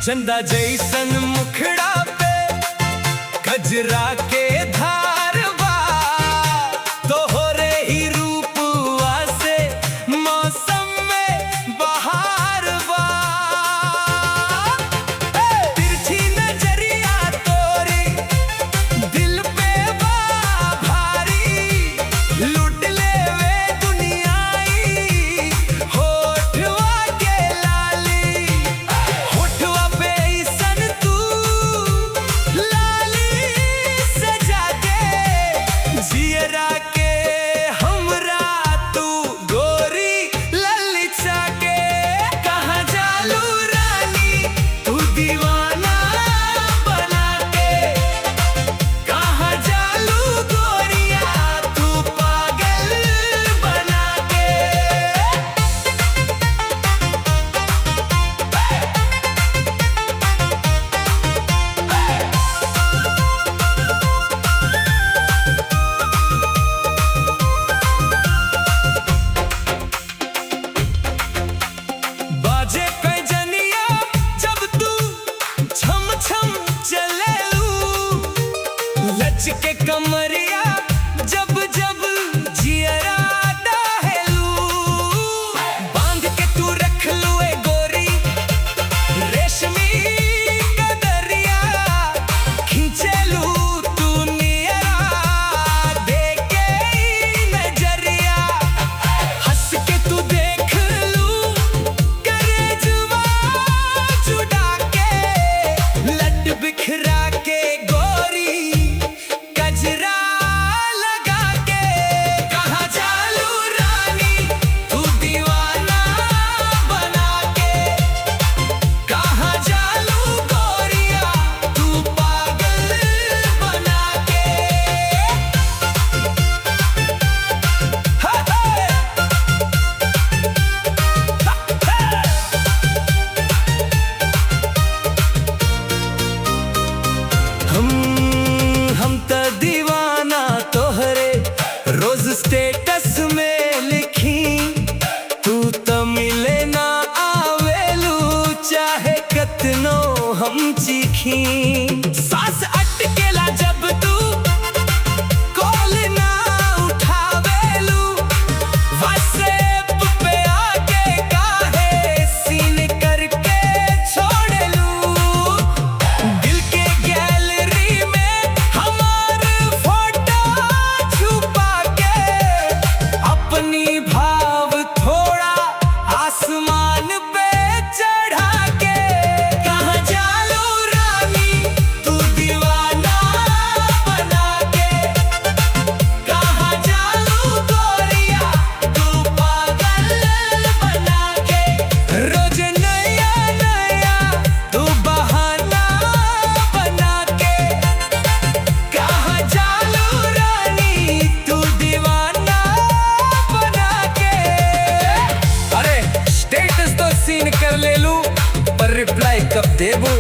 चंदा जैसन मुखड़ा पे गजरा के धारवा तोहरे ही रूपवा से मौसम में बहार बा। तिरछी नजरिया तोरी दिल पे बा भारी, लूट लेवे दुनियाई होठवा के लाली। होठवा पे ऐसन तू लाली सजा के जियरा के हमरा तू गोरी ललचा के। कहाँ जालू रानी तू दीवाना बना के, कहाँ जालू गोरिया तू पागल बना के। बाजे पैजनिया जब तू छम छम चलेलू, लचके कमरिया जब जब जियरा डाहेलू। बांध के तू रख लू ए गोरी रेशमी कदरिया, खींचेलू तू नियरा देके ई नजरिया। हंस के तू देख लू करेजवा जुड़ा के, लट बिखरा के गोरी गजरा लगा के। कहाँ जालू रानी तू दीवाना बना के, कहाँ जालू गोरिया तू पागल बना के। हम त दीवाना तोहरे रोज स्टेटस में लिखी, तू त मिले ना आवेलू चाहे कतनो हम चीखी। सांस अटकेला जब तू कॉल ना उठावेलू, व्हाट्सएप पे आके काहे सीन करके छोड़ेलू। दिल के गैलरी में हमार फोटो छुपा के, अपनी भाव थोड़ा आसमान पे चढ़ा के। कहाँ जालू रानी तू दीवाना बना के, कहाँ जालू गोरिया तू पागल बना के। रोज नया नया तू बहाना बना के, कहाँ जालू रानी तू दीवाना बना के। अरे स्टेटस तो सीन कर ले लू, पर रिप्लाई कब देबू?